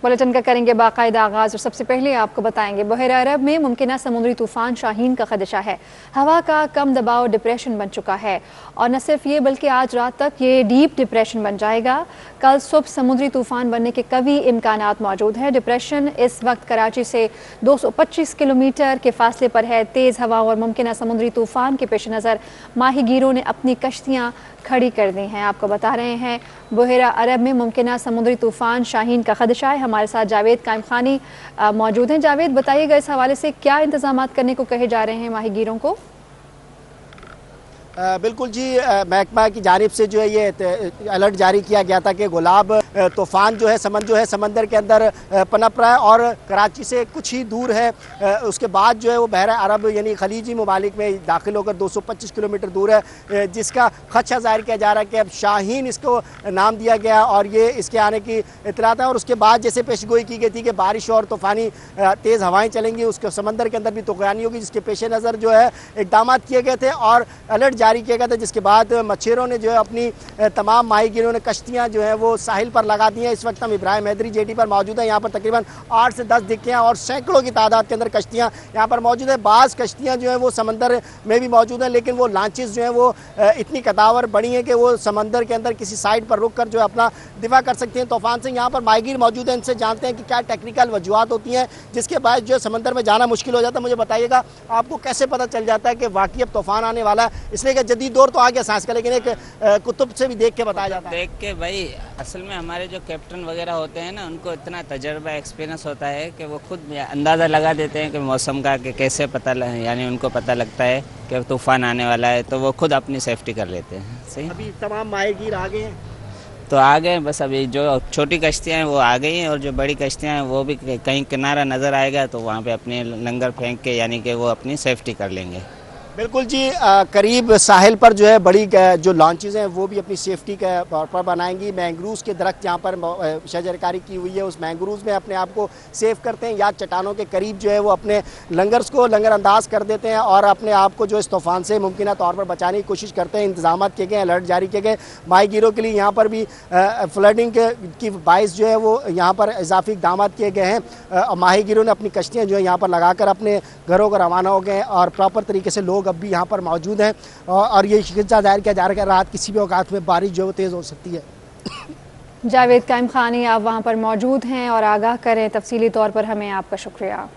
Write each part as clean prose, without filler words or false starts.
Bulletin का करेंगे बाकायदा आगाज और सबसे पहले आपको बताएंगे बहरा अरब में मुमकिना समुद्री तूफान शाहीन का खदशा है। हवा का कम दबाव डिप्रेशन बन चुका है और न सिर्फ ये बल्कि आज रात तक ये डीप डिप्रेशन बन जाएगा। कल सुबह समुद्री तूफान बनने के कवी इम्कानात मौजूद है। डिप्रेशन इस वक्त कराची से 225 किलोमीटर के फासले पर है। तेज़ हवा और मुमकिना समुद्री तूफान के पेश नज़र माहीगीरों ने अपनी कश्तियाँ खड़ी कर दी हैं। आपको बता रहे हैं बहरा अरब में मुमकिना समुद्री तूफान शाहीन का खदशा है। हमारे साथ जावेद कायमखानी मौजूद हैं। जावेद, बताइएगा इस हवाले से क्या इंतजाम करने को कहे जा रहे हैं माहीगीरों को? बिल्कुल जी, महकमा की जानिब से जो है ये अलर्ट जारी किया गया था कि गुलाब तूफ़ान जो है समंदर के अंदर पनप रहा है और कराची से कुछ ही दूर है। उसके बाद जो है वो बहरा अरब यानी खलीजी ममालिक में दाखिल होकर 225 किलोमीटर दूर है, जिसका खदशा जाहिर किया जा रहा है कि अब शाहीन इसको नाम दिया गया और ये इसके आने की इतलात है। और उसके बाद जैसे पेशगोई की गई थी कि बारिश और तूफ़ानी तेज़ हवाएँ चलेंगी, उसके समंदर के अंदर भी तुगयानी होगी, जिसके पेश नज़र जो है इक़दाम किए गए थे और अलर्ट जारी किया गया था। जिसके बाद मच्छरों ने जो है अपनी तमाम माहीगीरों ने कश्तियाँ जो है वो साहिल पर लगा दी हैं। इस वक्त हम इब्राहिम हैदरी जेटी पर मौजूद है। यहाँ पर तकरीबन 8 से 10 डिक्कियाँ और सैकड़ों की तादाद के अंदर कश्तियाँ यहाँ पर मौजूद है। बाज़ कश्तियाँ जो हैं वो समंदर में भी मौजूद हैं, लेकिन वो लॉन्चेस जो हैं वो इतनी कदावर बड़ी हैं कि वो समंदर के अंदर किसी साइड पर रुक कर जो है अपना दिफा कर सकती हैं तूफ़ान से। यहाँ पर माहीगीर मौजूद हैं, इनसे जानते हैं कि क्या टेक्निकल वजूहत होती हैं जिसके बाद जो है समंदर में जाना मुश्किल हो जाता है। मुझे बताइएगा, आपको कैसे पता चल जाता है कि वाकई अब तूफ़ान आने वाला है? इसलिए कि जदीद दौर तो आ गया सांस का, लेकिन एक कुतुब से भी देख के बताया जाता है। देख के भाई, असल में हमारे जो कैप्टन वगैरह होते हैं ना, उनको इतना तजर्बा एक्सपीरियंस होता है कि वो खुद अंदाज़ा लगा देते हैं कि मौसम का कि कैसे यानी उनको पता लगता है कि तूफ़ान आने वाला है, तो वो खुद अपनी सेफ्टी कर लेते हैं। सही, अभी तमाम माहीगीर आ गए हैं तो आ गए, बस अभी जो छोटी कश्तियाँ हैं वो आ गई हैं और जो बड़ी कश्तियाँ हैं वो भी कहीं किनारा नज़र आएगा तो वहाँ पे अपने लंगर फेंक के यानी कि वो अपनी सेफ्टी कर लेंगे। बिल्कुल जी, करीब साहिल पर जो है बड़ी जो लॉन्चेज़ हैं वो भी अपनी सेफ्टी के तौर पर बनाएंगी। मैंग्रोव्स के दरख्त जहाँ पर शजरकारी की हुई है उस मैंग्रोव्स में अपने आप को सेफ करते हैं या चट्टानों के करीब जो है वो अपने लंगर्स को लंगर अंदाज कर देते हैं और अपने आप को जो इस तूफ़ान से मुमकिन तौर पर बचाने की कोशिश करते हैं। इंतजाम किए गए, अलर्ट जारी किए गए माहीगीरों के लिए। यहाँ पर भी फ्लडिंग की बाइस जो है वो यहाँ पर इजाफी इक़दाम किए गए हैं। माहीगीरों ने अपनी कश्तियाँ जो है यहाँ पर लगा कर अपने घरों को रवाना हो गए और प्रॉपर तरीके से लोग अब भी यहाँ पर मौजूद हैं और ये शिकंजा जाहिर किया जा रहा है कि रात किसी भी औकात में बारिश जो है तेज़ हो सकती है। जावेद कायमखानी, आप वहाँ पर मौजूद हैं और आगाह करें तफसीली तौर पर, हमें आपका शुक्रिया।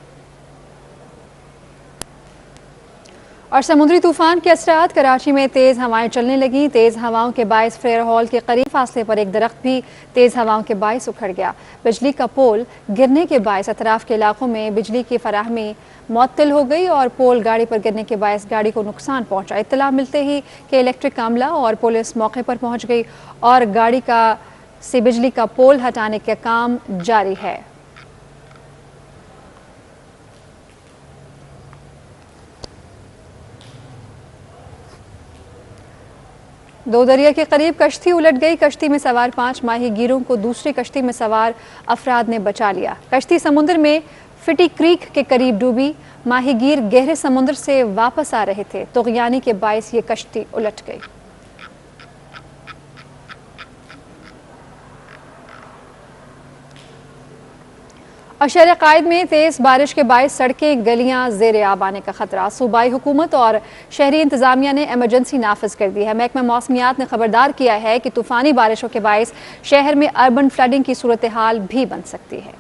और समुद्री तूफान के असरात, कराची में तेज़ हवाएं चलने लगी। तेज़ हवाओं के बायस फेयर हॉल के करीब फासले पर एक दरख्त भी तेज़ हवाओं के बायस उखड़ गया। बिजली का पोल गिरने के बायस अतराफ के इलाकों में बिजली की फराहमी मुअत्तल हो गई और पोल गाड़ी पर गिरने के बायस गाड़ी को नुकसान पहुंचा। इत्तला मिलते ही कि इलेक्ट्रिक अमला और पुलिस मौके पर पहुंच गई और गाड़ी से बिजली का पोल हटाने का काम जारी है। दो दरिया के करीब कश्ती उलट गई। कश्ती में सवार 5 माहीगीरों को दूसरी कश्ती में सवार अफराद ने बचा लिया। कश्ती समुद्र में फिटी क्रीक के करीब डूबी। माहीगीर गहरे समुद्र से वापस आ रहे थे, तुगयानी के बायस ये कश्ती उलट गई। और शहर कायद में तेज़ बारिश के बायस सड़कें गलियां ज़ेरे आब आने का खतरा। सूबाई हुकूमत और शहरी इंतजामिया ने एमरजेंसी नाफिज कर दी है। महकमा मौसमियात ने खबरदार किया है कि तूफ़ानी बारिशों के बायस शहर में अर्बन फ्लडिंग की सूरत हाल भी बन सकती है।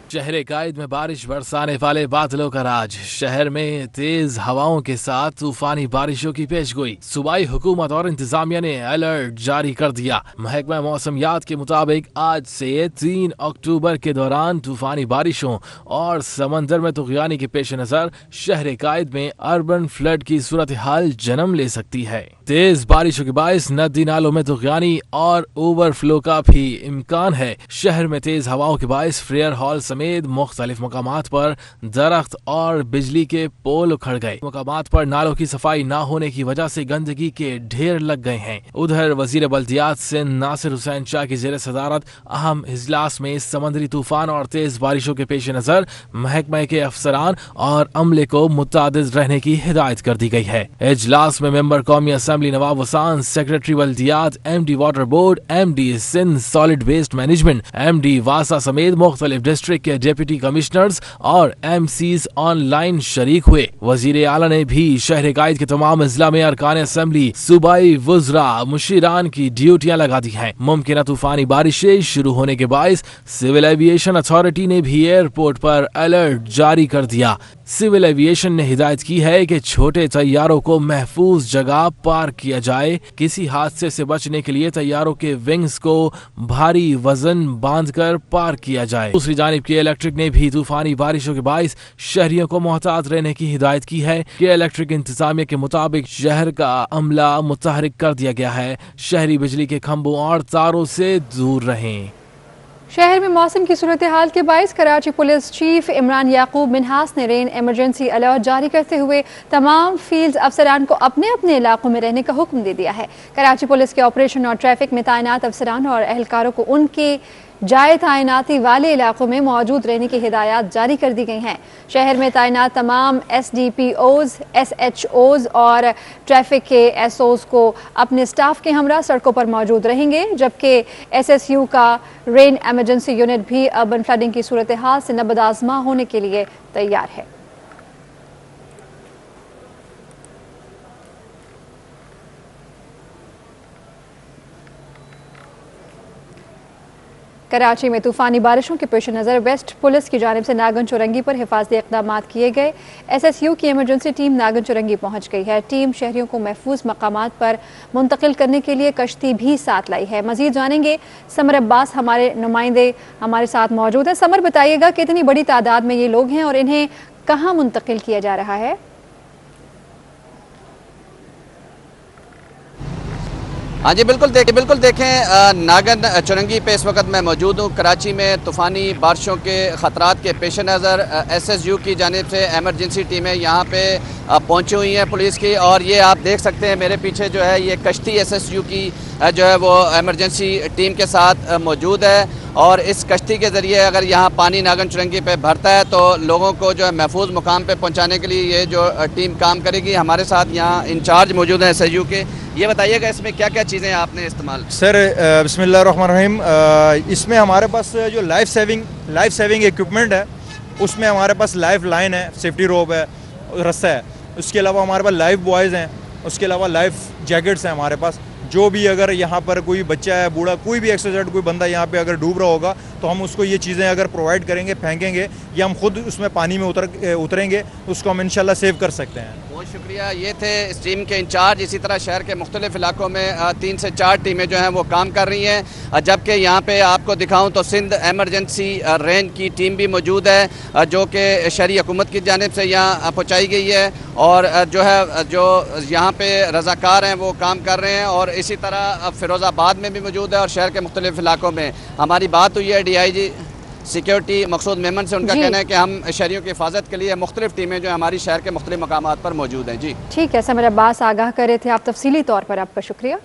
शहर कायद में बारिश बरसाने वाले बादलों का राज। शहर में तेज हवाओं के साथ तूफानी बारिशों की पेशगोई। सूबाई हुकूमत और इंतजामिया ने अलर्ट जारी कर दिया। महकमा मौसमियात के मुताबिक आज से 3 अक्टूबर के दौरान तूफानी बारिशों और समंदर में तुगयानी के पेश नजर शहर कायद में अर्बन फ्लड की सूरत हाल जन्म ले सकती है। तेज बारिशों के बायस नदी नालों में तुगयानी और ओवरफ्लो का भी इम्कान है। शहर में तेज हवाओं के बायस फेयर हॉल समेत मुख्तलिफ मकामात पर दरख्त और बिजली के पोल उखड़ गए। मकामात पर नालों की सफाई न होने की वजह से गंदगी के ढेर लग गए हैं। उधर वजीर बल्दियात सिंध नासिर हुसैन शाह की जेर सदारत अहम इजलास में समंदरी तूफान और तेज बारिशों के पेश नजर महकमे के अफसरान और अमले को मुतअद्दिद रहने की हिदायत कर दी गई है। इजलास में मेंबर कौमी असम्बली नवाब वसान, सेक्रेटरी बल्दियात, MD water board, MD Sindh solid waste management, MD वासा समेत मुख्तलिफ डिस्ट्रिक्ट के डिप्टी कमिश्नर्स और MCs ऑनलाइन शरीक हुए। वजीर आला ने भी शहर कायद के तमाम अजला में अरकान असम्बली, सूबाई वुज़रा, मुशीरान की ड्यूटियां लगा दी हैं। मुमकिन तूफानी बारिशें शुरू होने के बाइस सिविल एविएशन अथॉरिटी ने भी एयरपोर्ट पर अलर्ट जारी कर दिया। सिविल एविएशन ने हिदायत की है कि छोटे तैयारों को महफूज जगह पार्क किया जाए। किसी हादसे से बचने के लिए तैयारों के विंग्स को भारी वजन बांधकर पार्क किया जाए। दूसरी जानिब के इलेक्ट्रिक ने भी तूफानी बारिशों के बाइस शहरियों को मोहतात रहने की हिदायत की है कि इलेक्ट्रिक इंतजामिया के मुताबिक शहर का अमला मुतहरिक कर दिया गया है। शहरी बिजली के खंभों और तारों से दूर रहें। शहर में मौसम की सूरत हाल के बाइस कराची पुलिस चीफ इमरान याकूब मिन्हास ने रेन इमरजेंसी अलर्ट जारी करते हुए तमाम फील्ड अफसरान को अपने अपने इलाकों में रहने का हुक्म दे दिया है। कराची पुलिस के ऑपरेशन और ट्रैफिक में तैनात अफसरान और एहलकारों को उनके जाए तैनाती वाले इलाकों में मौजूद रहने की हिदायत जारी कर दी गई हैं। शहर में तैनात तमाम SDPOs, SHOs और ट्रैफिक के SOs को अपने स्टाफ के हमरा सड़कों पर मौजूद रहेंगे, जबकि SSU का रेन एमरजेंसी यूनिट भी अर्बन फ्लडिंग की सूरत हाल से नबद आजमा होने के लिए तैयार है। कराची में तूफानी बारिशों के पेश नज़र वेस्ट पुलिस की जानिब से नागन चुरंगी पर हिफाजती इक़दाम किए गए। SSU की इमरजेंसी टीम नागन चुरंगी पहुंच गई है। टीम शहरियों को महफूज मकामात पर मुंतकिल करने के लिए कश्ती भी साथ लाई है। मजीद जानेंगे, समर अब्बास हमारे नुमाइंदे हमारे साथ मौजूद हैं। समर, बताइएगा कितनी बड़ी तादाद में ये लोग हैं और इन्हें कहाँ मुंतकिल किया जा रहा है? हाँ जी, बिल्कुल देखें नागन चुरंगी पे इस वक्त मैं मौजूद हूँ। कराची में तूफ़ानी बारिशों के ख़तरात के पेश नज़र SSU की जानिब से एमरजेंसी टीमें यहाँ पे पहुँची हुई हैं पुलिस की, और ये आप देख सकते हैं मेरे पीछे जो है ये कश्ती SSU की जो है वो एमरजेंसी टीम के साथ मौजूद है। और इस कश्ती के ज़रिए अगर यहाँ पानी नागन चुरंगी पे भरता है तो लोगों को जो है महफूज मुकाम पे पहुँचाने के लिए ये जो टीम काम करेगी। हमारे साथ यहाँ इंचार्ज मौजूद हैं SSU के। ये बताइएगा इसमें क्या क्या चीज़ें आपने इस्तेमाल? सर बिस्मिल्लाहिर्रहमानिर्रहीम, इसमें हमारे पास जो लाइफ सेविंग इक्विपमेंट है, उसमें हमारे पास लाइफ लाइन है, सेफ्टी रोप है, रस्सा है। उसके अलावा हमारे पास लाइफ बॉयज़ हैं, उसके अलावा लाइफ जैकेट्स हैं हमारे पास। जो भी अगर यहाँ पर कोई बच्चा है, बूढ़ा, कोई भी एक्सरसाइज कोई बंदा यहाँ पे अगर डूब रहा होगा तो हम उसको ये चीज़ें अगर प्रोवाइड करेंगे, फेंकेंगे या हम खुद उसमें पानी में उतरेंगे, उसको हम इंशाल्लाह सेव कर सकते हैं। बहुत शुक्रिया। ये थे इस टीम के इंचार्ज। इसी तरह शहर के मुख्तलिफ इलाकों में 3 से 4 टीमें जो हैं वो काम कर रही हैं, जबकि यहाँ पे आपको दिखाऊं तो सिंध एमरजेंसी रेंज की टीम भी मौजूद है जो कि शहरी हुकूमत की जानिब से यहाँ पहुँचाई गई है, और जो यहाँ पे रज़ाकार हैं वो काम कर रहे हैं। और इसी तरह फ़िरोज़ाबाद में भी मौजूद है और शहर के मुख्तलिफ इलाकों में। हमारी बात हुई है DIG सिक्योरिटी मकसूद मेमन से। उनका कहना है कि हम शहरियों की हिफाजत के लिए मुख्तलिफ टीमें जो हमारी शहर के मुख्तलिफ मकामात पर मौजूद हैं। जी ठीक है, समर अब्बास आगाह कर रहे थे आप तफसीली तौर पर, आपका शुक्रिया।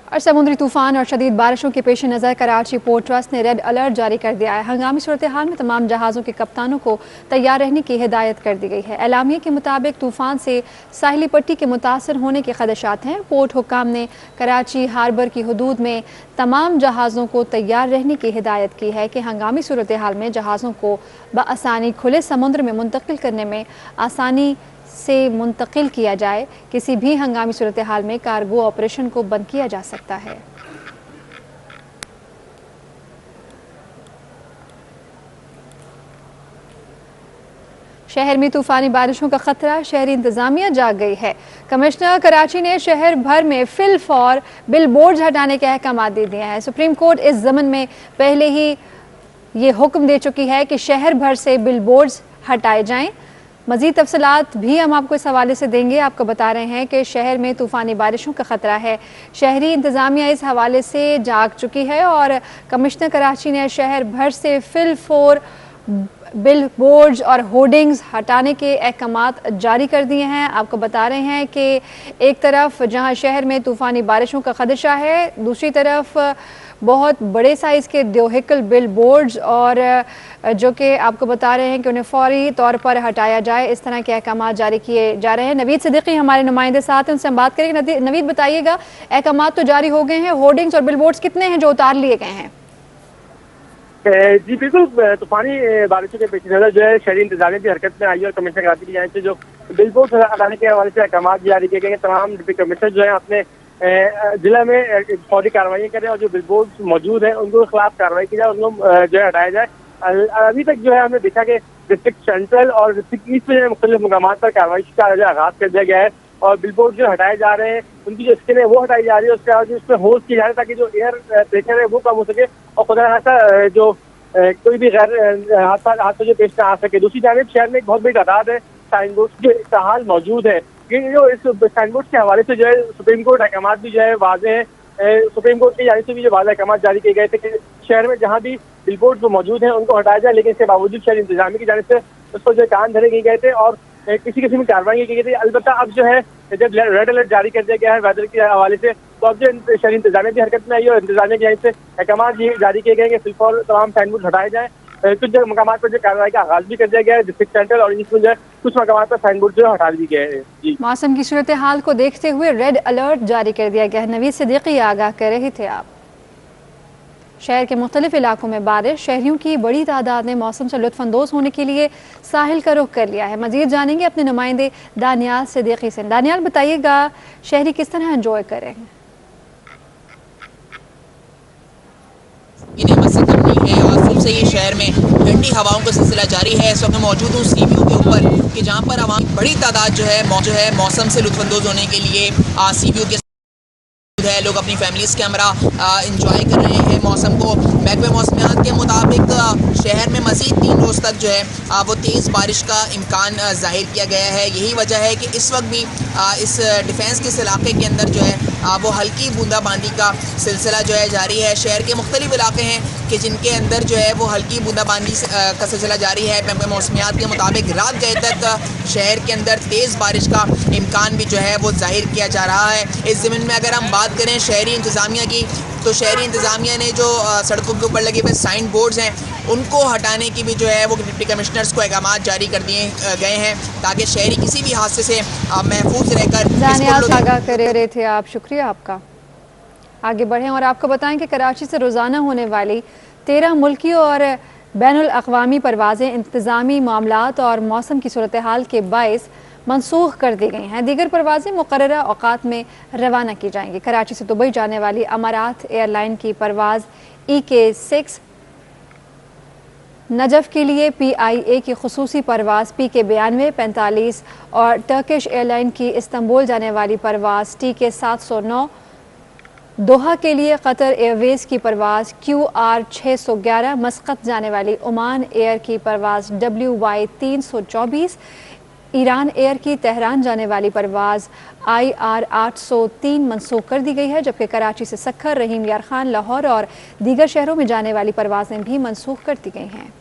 और समुद्री तूफान और शदीद बारिशों के पेश नज़र कराची पोर्ट ट्रस्ट ने रेड अलर्ट जारी कर दिया है। हंगामी सूरत हाल में तमाम जहाज़ों के कप्तानों को तैयार रहने की हिदायत कर दी गई है। एलामिया के मुताबिक तूफान से साहिली पट्टी के मुतासर होने के खदशात हैं। पोर्ट हुक्काम ने कराची हार्बर की हदूद में तमाम जहाज़ों को तैयार रहने की हिदायत की है कि हंगामी सूरत हाल में जहाज़ों को बआसानी खुले समुद्र में मुंतकिल करने में आसानी से मुंतकिल किया जाए। किसी भी हंगामी सूरत हाल में कार्गो ऑपरेशन को बंद किया जा सकता है। शहर में तूफानी बारिशों का खतरा, शहरी इंतजामिया जाग गई है। कमिश्नर कराची ने शहर भर में फिल फॉर बिल बोर्ड हटाने के अहकाम दे दिए हैं। सुप्रीम कोर्ट इस ज़मन में पहले ही ये हुक्म दे चुकी है कि शहर भर से बिल बोर्ड हटाए जाएं। मज़ीद तफसीलात भी हम आपको इस हवाले से देंगे। आपको बता रहे हैं कि शहर में तूफ़ानी बारिशों का ख़तरा है। शहरी इंतज़ामिया इस हवाले से जाग चुकी है और कमिश्नर कराची ने शहर भर से फिल 4 बिल बोर्ड्स और होर्डिंग्स हटाने के अहकामात जारी कर दिए हैं। आपको बता रहे हैं कि एक तरफ जहां शहर में तूफ़ानी बारिशों का खदशा है, दूसरी तरफ बहुत बड़े साइज़ के व्हीकल बिल बोर्ड्स और जो कि आपको बता रहे हैं कि उन्हें फौरी तौर पर हटाया जाए, इस तरह के अहकामात जारी किए जा रहे हैं। नवीद सिद्दीकी हमारे नुमाइंदे साथ हैं, उनसे हम बात करेंगे। नवीद बताइएगा, अहकामात तो जारी हो गए हैं, होर्डिंग्स और बिल बोर्ड्स कितने हैं जो उतार लिए गए हैं? जी बिल्कुल, तूफानी बारिशों के पेश नजर जो है शहरी इंतजामिया की हरकत में आई है और कमिश्नर कराची की जानिब से जो बिल बोर्ड हटाने के हवाले से अहकाम जारी किए गए हैं। तमाम डिप्टी कमिश्नर जो है अपने जिला में फौरी कार्रवाई करें और जो बिल बोर्ड मौजूद है उनको खिलाफ कार्रवाई की जाए, उनको जो है हटाया जाए। अभी तक जो है हमने देखा कि डिस्ट्रिक्ट सेंट्रल और डिस्ट्रिक्ट ईस्ट में मुख्तलिफ मुकाम पर कार्रवाई का जो आगाज कर दिया गया है और बिल बोर्ड जो हटाए जा रहे हैं, उनकी जो स्किन है वो हटाई जा रही है, उसके बाद उसमें होल्ड की जा रही है ताकि जो एयर प्रेशर है वो कम हो सके और खुदा खासा जो कोई भी गैर हादसा जो पेश आ सके। दूसरी जानिब शहर में एक बहुत बड़ी तादाद है साइन बोर्ड जो इस्तेहाल मौजूद है। ये जो इस साइन बोर्ड के हवाले से जो है सुप्रीम कोर्ट अहकाम भी जो है वाजे हैं। सुप्रीम कोर्ट की जानिब से भी जो वाजे अहकाम जारी किए गए थे कि शहर में जहाँ भी बिल बोर्ड जो मौजूद हैं उनको हटाया जाए, लेकिन इसके बावजूद शहर इंतजामिया की जानिब से उसको जो कान धरे गए गए थे और किसी किस्म की कार्रवाई की गई थी। अलबत्ता अब जो है जब रेड अलर्ट जारी कर दिया गया है वेदर के हवाले से, तो अब जो शहरी इंतजामिया की हरकत में आई है और इंतजामिया की जानिब से अहकाम जारी किए गए कि फिलहाल तमाम साइन बोर्ड हटाए जाए। कुछ मकाम पर जो कार्रवाई का आगाज भी कर दिया गया है। डिस्ट्रिक्ट सेंट्रल और ईस्ट में जो है कुछ मकाम पर साइन बोर्ड जो हटा दिए गए हैं। जी, मौसम की सूरत हाल को देखते हुए रेड अलर्ट जारी कर दिया गया है। नवीद सिद्दीकी आगाह कर रहे थे आप। शहर के मुख्तलिफ इलाकों में बारिश, शहरियों की बड़ी तादाद ने मौसम से लुत्फानंदोज होने के लिए साहिल का रुख कर लिया है। मजीद जानेंगे अपने नुमाइंदे दानियाल सिद्दीकी से। दानियाल बताइएगा, शहरी किस तरह एंजॉय करें? है और फिर से ये शहर में ठंडी हवाओं का सिलसिला जारी है। इस वक्त मैं मौजूद हूँ सीवीओ के ऊपर कि जहाँ पर आवाम बड़ी तादाद जो है मौसम से लुत्फानंदोज होने के लिए सीवीओ के है। लोग अपनी फैमिलीज़ के हमरा इंजॉय कर रहे हैं मौसम को। महकमे मौसमियात के मुताबिक शहर में मज़ीद 3 रोज़ तक जो है वो तेज़ बारिश का इम्कान ज़ाहिर किया गया है। यही वजह है कि इस वक्त भी इस डिफेंस के इस इलाके के अंदर जो है वो हल्की बूंदाबांदी का सिलसिला जो है जारी है। शहर के मुख्तलिफ इलाके हैं कि जिनके अंदर जो है वो हल्की बूंदाबांदी का सिलसिला जारी है। महकमे मौसमियात के मुताबिक रात गए तक शहर के अंदर तेज़ बारिश का इम्कान भी जो है वो जाहिर किया जा रहा है। इस ज़मीन में अगर हम बात करें शहरी इंतज़ामिया की, तो शहरी इंतज़ामिया ने जो सड़कों के ऊपर लगे हुए साइन बोर्ड्स हैं उनको हटाने की भी जो है वो डिप्टी कमिश्नर्स को अहकाम जारी कर दिए गए हैं ताकि शहरी किसी भी हादसे से महफूज रहकर आगाह कर रहे थे आप। शुक्रिया आपका। आगे बढ़ें और आपको बताएं कि कराची से रोज़ाना होने वाली 13 मुल्की और बैनुल अक़वामी परवाज़ें इंतज़ामी मामलात और मौसम की सूरत हाल के बाइस मनसूख कर दी गई हैं। दीगर परवाज़ें मुक़र्ररा औक़ात में रवाना की जाएंगी। कराची से दुबई जाने वाली अमारात एयरलाइन की परवाज़ EK6, नजफ़ के लिए PIA की खुसूसी परवाज़ PK92 45 और टर्किश एयरलाइन की इस्तांबुल जाने वाली परवाज़ TK 709, दोहा के लिए कतर एयरवेज़ की परवाज़ QR 611, मस्कत जाने वाली ओमान एयर की परवाज़ WY 324, ईरान एयर की तेहरान जाने वाली परवाज़ IR 803 मनसूख कर दी गई है, जबकि कराची से सक्खर, रहीम यार खान, लाहौर और दीगर शहरों में जाने वाली परवाज़ें भी मनसूख कर दी गई हैं।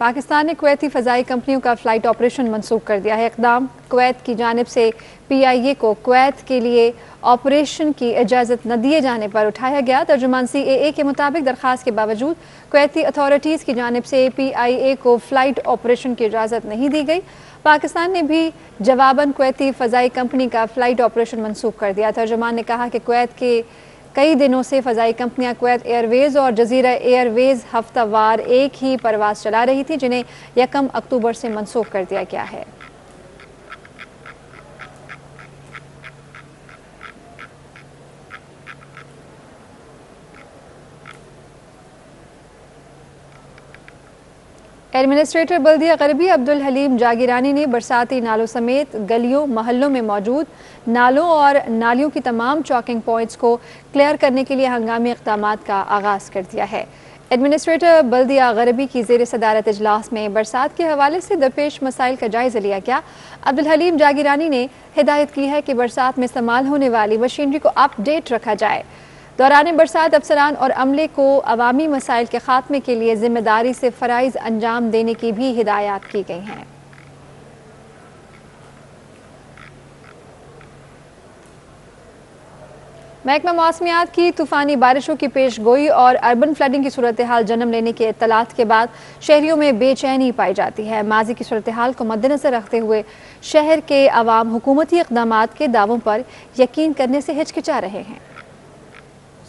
पाकिस्तान ने कुवैती फ़ज़ाई कंपनियों का फ़्लाइट ऑपरेशन मनसूख कर दिया है। इक़दाम कुवैत की जानिब से PIA को कुवैत के लिए ऑपरेशन की इजाज़त न दिए जाने पर उठाया गया। तर्जुमान CAA के मुताबिक दरख्वास्त के बावजूद कुवैती अथॉरिटीज़ की जानिब से PIA को फ़्लाइट ऑपरेशन की इजाज़त नहीं दी गई। पाकिस्तान ने भी जवाबन कुवैती फ़ज़ाई कंपनी का फ़्लाइट ऑपरेशन मनसूख कर दिया। तर्जुमान ने कहा कि कुवैत के कई दिनों से फ़ज़ाई कंपनियां कुवैत एयरवेज़ और जज़ीरा एयरवेज़ हफ्तावार एक ही परवाज़ चला रही थी, जिन्हें 1 अक्टूबर से मनसूख कर दिया गया है। एडमिनिस्ट्रेटर बल्दिया गरबी अब्दुल हलीम जागीरानी ने बरसाती नालों समेत गलियों महल्लों में मौजूद नालों और नालियों की तमाम चॉकिंग पॉइंट्स को क्लियर करने के लिए हंगामी इक़दामात का आगाज़ कर दिया है। एडमिनिस्ट्रेटर बल्दिया गरबी की ज़ेर सदारत इजलास में बरसात के हवाले से दरपेश मसाइल का जायज़ा लिया गया। अब्दुल हलीम जागीरानी ने हिदायत की है कि बरसात में इस्तेमाल होने वाली मशीनरी को अपडेट रखा जाए। दौरान बरसात अफसरान और अमले को अवामी मसाइल के खात्मे के लिए जिम्मेदारी से फ़राइज़ अंजाम देने की भी हिदायत की गई हैं। महकमा मौसमियात की तूफ़ानी बारिशों की पेश गोई और अर्बन फ्लडिंग की सूरत हाल जन्म लेने के इत्तलात के बाद शहरियों में बेचैनी पाई जाती है। माजी की सूरत हाल को मद्देनजर रखते हुए शहर के अवाम हुकूमती इक़दामात के दावों पर यकीन करने से हिचकिचा रहे हैं।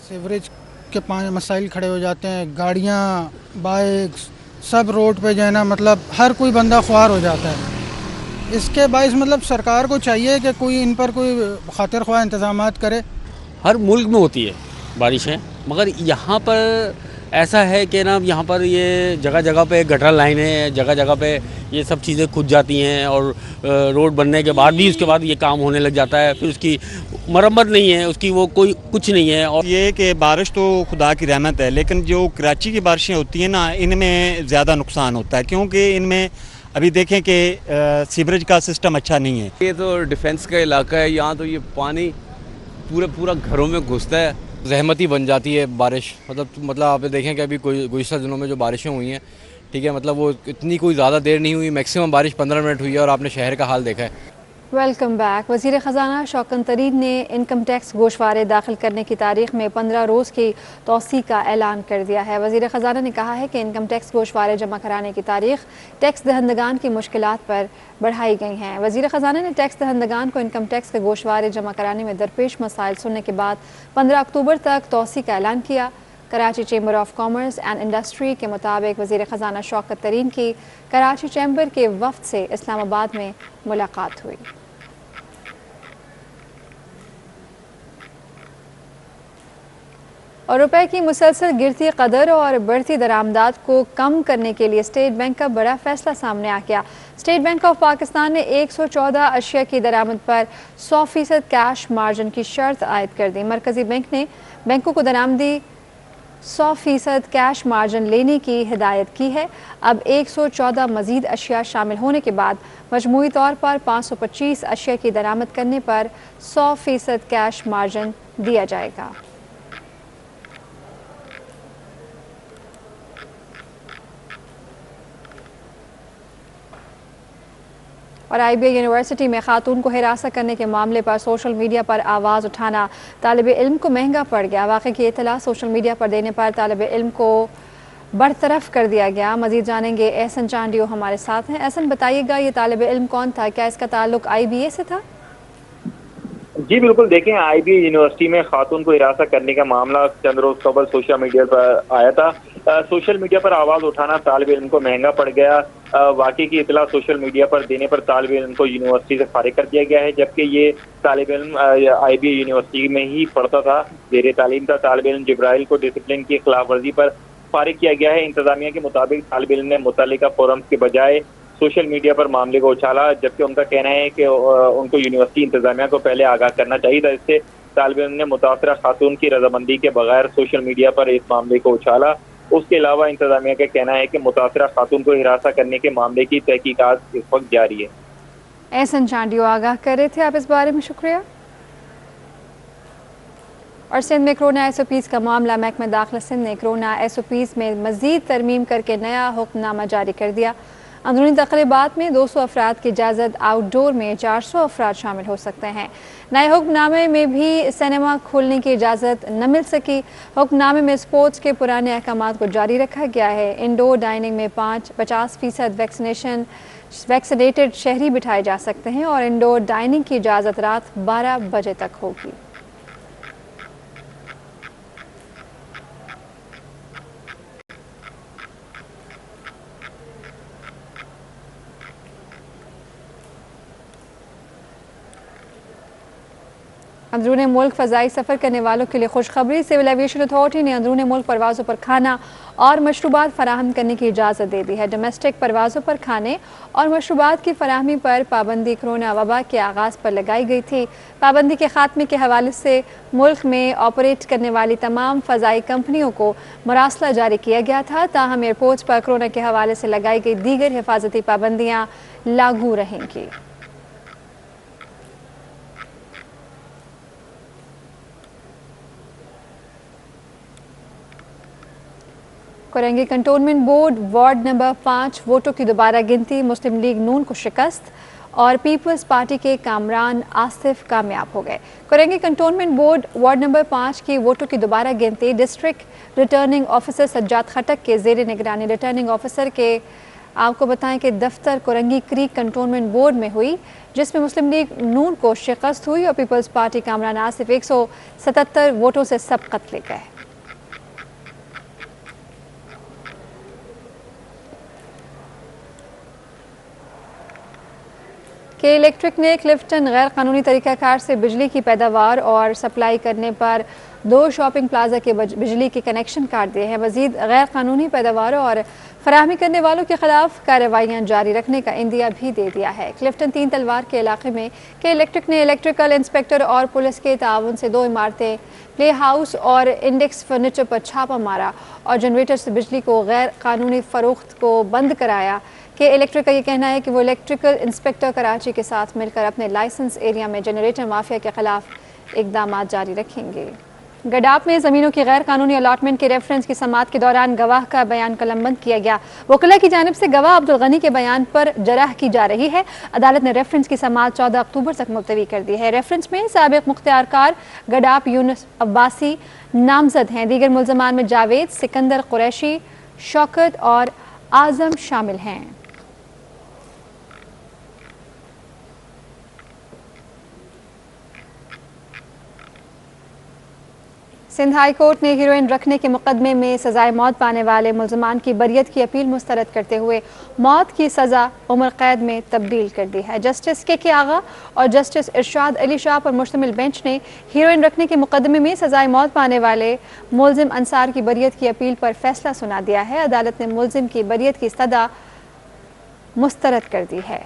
सीवरेज के मसाइल खड़े हो जाते हैं, गाड़ियाँ बाइक सब रोड पे जो है ना, मतलब हर कोई बंदा ख्वार हो जाता है। इसके बायस मतलब सरकार को चाहिए कि कोई इन पर कोई खातिर ख्वाह इंतज़ामात करे। हर मुल्क में होती है बारिशें, मगर यहाँ पर ऐसा है कि ना यहाँ पर ये जगह जगह पे गटर लाइनें हैं, जगह जगह पे ये सब चीज़ें खुद जाती हैं और रोड बनने के बाद भी उसके बाद ये काम होने लग जाता है, फिर उसकी मरम्मत नहीं है, उसकी वो कोई कुछ नहीं है। और ये कि बारिश तो खुदा की रहमत है, लेकिन जो कराची की बारिशें होती हैं ना, इनमें ज़्यादा नुकसान होता है, क्योंकि इनमें अभी देखें कि सीवरेज का सिस्टम अच्छा नहीं है। ये तो डिफेंस का इलाका है, यहाँ तो ये पानी पूरा घरों में घुसता है, जहमत ही बन जाती है बारिश। मतलब आप देखें कि अभी गुज़िश्ता दिनों में जो बारिशें हुई हैं, ठीक है, मतलब वो इतनी कोई ज़्यादा देर नहीं हुई, मैक्सिमम बारिश 15 मिनट हुई है और आपने शहर का हाल देखा है। Welcome back. वज़ीर ख़जाना शौकत तरीन ने इनकम टैक्स गोशवारे दाखिल करने की तारीख में 15 रोज़ की तोसी का ऐलान कर दिया है। वज़ीर ख़जाना ने कहा है कि इनकम टैक्स गोशवारे जमा कराने की तारीख टैक्स दहंदगान की मुश्किलात पर बढ़ाई गई हैं। वज़ीर ख़जाना ने टैक्स दहंदगान को इनकम टैक्स के गोशवारे जमा कराने में दरपेश मसाइल सुनने के बाद 15 अक्टूबर तक तोसी का ऐलान किया। Karachi chamber of commerce and industry के मुताबिक वज़ीर ख़जाना शौकत तरीन की कराची चैम्बर के वफ़द से इस्लामाबाद में मुलाकात हुई। और रुपए की मुसलसल गिरती कदर और बढ़ती दरामदात को कम करने के लिए स्टेट बैंक का बड़ा फैसला सामने आ गया। स्टेट बैंक ऑफ पाकिस्तान ने 114 अशिया की दरामद पर 100% कैश मार्जिन की शर्त आयद कर दी। मरकजी बैंक ने बैंकों को दरामदी 100% कैश मार्जिन लेने की हिदायत की है। अब 114 मजीद अशिया शामिल होने के बाद मजमूई तौर पर 525 अशिया की दरामद करने पर 100% कैश मार्जिन दिया जाएगा। और IBA यूनिवर्सिटी में खातून को हिरासत करने के मामले पर सोशल मीडिया पर आवाज़ उठाना तालिब इल्म को महंगा पड़ गया। वाक़े की इत्तला सोशल मीडिया पर देने पर तालिब इल्म को बरतरफ कर दिया गया। मज़ीद जानेंगे, एहसन चांडियो हमारे साथ हैं। एहसन, बताइएगा ये तालिब इल्म कौन था, क्या इसका ताल्लुक IBA से था? जी बिल्कुल, देखें IBA यूनिवर्सिटी में खातून को हिरासत करने का मामला चंद रोज कबल सोशल मीडिया पर आया था। सोशल मीडिया पर आवाज़ उठाना तालिब इल्म को महंगा पड़ गया। वाकई की इतला सोशल मीडिया पर देने पर तालिब इल्म को यूनिवर्सिटी से फारिग कर दिया गया है, जबकि ये तालिब इल्म IBA यूनिवर्सिटी में ही पढ़ता था, ज़ेर तालीम था। तालिब इल्म जिब्राइल को डिसिप्लिन की खिलाफ वर्जी पर फारिग किया गया है। इंतजामिया के मुताबिक तालिब इल्म ने मुतल्लिका फोरम्स के बजाय सोशल मीडिया पर मामले को उछाला, जबकि उनका कहना है कि उनको यूनिवर्सिटी इंतजामिया को पहले आगाह करना चाहिए था। इससे तालिब इल्म ने मुतासरा खातून की रजामंदी के बगैर सोशल मीडिया पर इस मामले को उछाला। उसके अलावा इंतजामिया का कहना है कि मुतासरा खातून को हिरासत करने के मामले की तहकीकात इस वक्त जारी है। एहसन चांडियो आगाह कर रहे थे आप इस बारे में, शुक्रिया। और सिंध में कोरोना SOPs का मामला, महकमा दाखिला सिंध ने कोरोना SOPs में मजीद तरमीम करके नया हुक्मनामा जारी कर दिया। अंदरूनी तकरीबात में 200 अफराद की इजाज़त, आउटडोर में 400 अफराद शामिल हो सकते हैं। नए हुक्मनामे में भी सिनेमा खोलने की इजाज़त न मिल सकी। हुक्मनामे में स्पोर्ट्स के पुराने अहकामात को जारी रखा गया है। इंडोर डाइनिंग में 50% वैक्सीनेटेड शहरी बिठाए जा सकते हैं और इंडोर डाइनिंग की इजाज़त रात 12 बजे तक होगी। अंदरून मुल्क फ़ज़ाई सफ़र करने वालों के लिए खुशखबरी। सिविल एविएशन अथॉरिटी ने अंदरून मुल्क परवाज़ों पर खाना और मशरूबात फराहम करने की इजाज़त दे दी है। डोमेस्टिक परवाज़ों पर खाने और मशरूबात की फराहमी पर पाबंदी कोरोना वबा के आगाज़ पर लगाई गई थी। पाबंदी के खात्मे के हवाले से मुल्क में ऑपरेट करने वाली तमाम फ़ज़ाई कंपनियों को मरासला जारी किया गया था। ताहम एयरपोर्ट पर कोरोना के हवाले से लगाई गई दीगर हिफाजती पाबंदियाँ लागू रहेंगी। Korangi cantonment board ward number 5 वोटों की दोबारा गिनती, मुस्लिम लीग नून को शिकस्त और पीपल्स पार्टी के कामरान आसिफ कामयाब हो गए। Korangi cantonment board ward number 5 की वोटों की दोबारा गिनती डिस्ट्रिक्ट रिटर्निंग ऑफिसर सज्जाद खटक के जेर निगरानी रिटर्निंग ऑफिसर के आपको बताएं कि दफ्तर कोरंगी क्रीक कंटोनमेंट बोर्ड में हुई, जिसमें मुस्लिम लीग नून को शिकस्त हुई और पीपल्स पार्टी कामरान आसिफ 177 वोटों से सबकत ले गए। के इलेक्ट्रिक ने क्लिफ्टन गैर कानूनी तरीक़ाकार से बिजली की पैदावार और सप्लाई करने पर 2 शॉपिंग प्लाजा के बिजली के कनेक्शन काट दिए हैं। मजीद गैर कानूनी पैदावार और फराहमी करने वालों के खिलाफ कार्रवाइयाँ जारी रखने का इंदिया भी दे दिया है। क्लिफ्टन 3 तलवार के इलाके में के इलेक्ट्रिक ने इलेक्ट्रिकल इंस्पेक्टर और पुलिस के ताउन से 2 इमारतें, प्ले हाउस और इंडेक्स फर्नीचर पर छापा मारा और जनरेटर से बिजली को गैर कानूनी फरोख्त को बंद कराया। कि इलेक्ट्रिक का ये कहना है कि वो इलेक्ट्रिकल इंस्पेक्टर कराची के साथ मिलकर अपने लाइसेंस एरिया में जनरेटर माफिया के खिलाफ इकदाम जारी रखेंगे। गडाप में ज़मीनों की गैर कानूनी अलाटमेंट के रेफरेंस की समाअत के दौरान गवाह का बयान कलमबंद किया गया। वकला की जानिब से गवाह अब्दुल गनी के बयान पर जराह की जा रही है। अदालत ने रेफरेंस की समाअत 14 अक्टूबर तक मुलतवी कर दी है। रेफरेंस में साबिक मुख्तियारकार गडाप यूनुस अब्बासी नामजद हैं। दीगर मुल्ज़मान में जावेद, सिकंदर कुरैशी, शौकत और आज़म शामिल हैं। सिंध हाई कोर्ट ने हीरोइन रखने के मुकदमे में सजाए मौत पाने वाले मुल्ज़मान की बरियत की अपील मुस्तरद करते हुए मौत की सज़ा उम्र कैद में तब्दील कर दी है। जस्टिस के आगा और जस्टिस इरशाद अली शाह पर मुश्तमिल बेंच ने हीरोइन रखने के मुकदमे में सजाए मौत पाने वाले मुल्ज़िम अंसार की बरियत की अपील पर फैसला सुना दिया है। अदालत ने मुल्ज़िम की बरियत की सज़ा मुस्तरद कर दी है।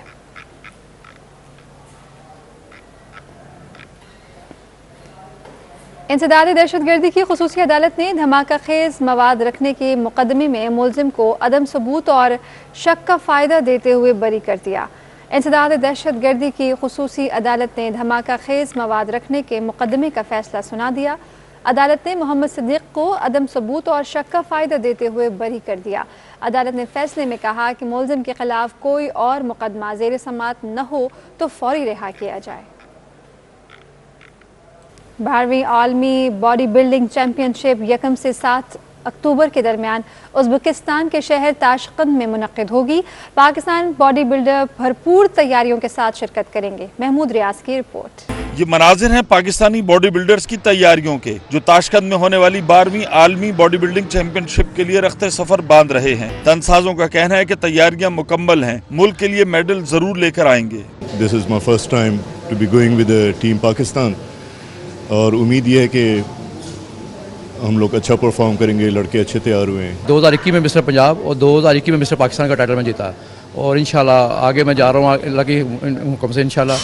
इंसदाद दहशतगर्दी की खुसूसी अदालत ने धमाका खेज मवाद रखने के मुकदमे में मुल्ज़िम को अदम सबूत और शक का फ़ायदा देते हुए बरी कर दिया। इंसदाद दहशतगर्दी की खुसूसी अदालत ने धमाका खेज मवाद रखने के मुकदमे का फैसला सुना दिया। अदालत ने मोहम्मद सिद्दीक को अदम सबूत और शक का फ़ायदा देते हुए बरी कर दिया। अदालत ने फैसले में कहा कि मुल्ज़िम के खिलाफ कोई और मुकदमा ज़ेर समाअत न हो तो फौरी रिहा किया जाए। 12वीं आलमी बॉडी बिल्डिंग चैम्पियनशिप 1 से 7 अक्टूबर के दरमियान उज़्बेकिस्तान के शहर ताशकंद में मुनक़्क़िद होगी। पाकिस्तान बॉडी बिल्डर भरपूर तैयारियों के साथ शिरकत करेंगे। महमूद रियाज की रिपोर्ट। ये मनाजिर हैं पाकिस्तानी बॉडी बिल्डर्स की तैयारियों के, जो ताशकंद में होने वाली 12वीं आलमी बॉडी बिल्डिंग चैंपियनशिप के लिए रख्ते सफर बांध रहे हैं। तनसाजों का कहना है कि तैयारियां मुकम्मल हैं, मुल्क के लिए मेडल जरूर लेकर आएंगे। This is my first time to be going with team Pakistan और उम्मीद ये है कि हम लोग अच्छा परफॉर्म करेंगे। लड़के अच्छे तैयार हुए हैं। 2021 में मिस्टर पंजाब और 2021 में मिस्टर पाकिस्तान का टाइटल मैं जीता और इंशाल्लाह आगे मैं जा रहा हूँ अल्लाह की हुक्म से इंशाल्लाह,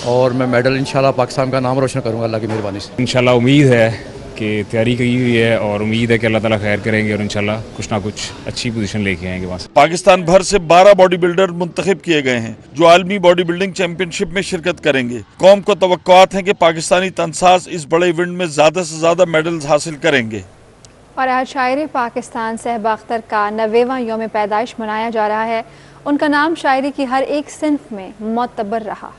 और मैं मेडल इंशाल्लाह पाकिस्तान का नाम रोशन करूँगा अल्लाह की मेहरबानी से। इंशाल्लाह उम्मीद है कि तैयारी की हुई है और उम्मीद है कि अल्लाह ताला खैर करेंगे और इंशाल्लाह कुछ ना कुछ अच्छी पोजीशन लेके आएंगे वहाँ से। पाकिस्तान भर से 12 बॉडी बिल्डर मुंतखब किए गए हैं जो आलमी बॉडी बिल्डिंग चैंपियनशिप में शिरकत करेंगे। कौम को तवक्कुआत है कि पाकिस्तानी तनसाज इस बड़े इवेंट में ज्यादा से ज्यादा मेडल्स हासिल करेंगे। और आज शायर पाकिस्तान सहबा अख्तर का 90वां यौम पैदाइश मनाया जा रहा है। उनका नाम शायरी की हर एक सिन्फ में मोतबर रहा।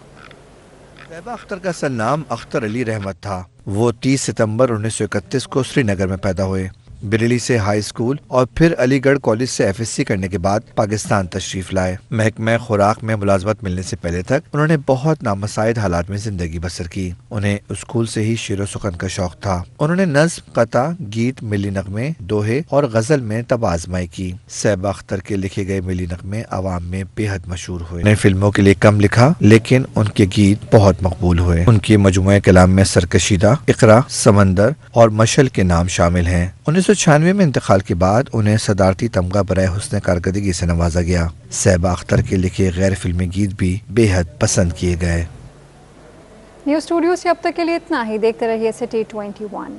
सहबा अख्तर का नाम अख्तर अली रहमत था। वो 30 सितंबर 1931 को श्रीनगर में पैदा हुए। बरेली से हाई स्कूल और फिर अलीगढ़ कॉलेज से FSC करने के बाद पाकिस्तान तशरीफ लाए। महकमा खुराक में मुलाजमत मिलने से पहले तक उन्होंने बहुत नामसाइद हालात में जिंदगी बसर की। उन्हें स्कूल से ही शेर व सुखन का शौक था। उन्होंने नज्म, कता, गीत, मिली नगमे, दोहे और गजल में तब आजमाई की। सैबा अख्तर के लिखे गए मिली नगमे आवाम में बेहद मशहूर हुए। उन्हें फिल्मों के लिए कम लिखा, लेकिन उनके गीत बहुत मकबूल हुए। उनके मजमुए कलाम में सरकशीदा, इकरा, समंदर और मशल के नाम शामिल हैं। 1996 में इंतकाल के बाद उन्हें सदारती तमगा बराए हुस्न कारकर्दगी से नवाजा गया। सैबा अख्तर के लिखे गैर फिल्मी गीत भी बेहद पसंद किए गए। न्यूज़ स्टूडियो से अब तक के लिए इतना ही। देखते रहिए सिटी 21।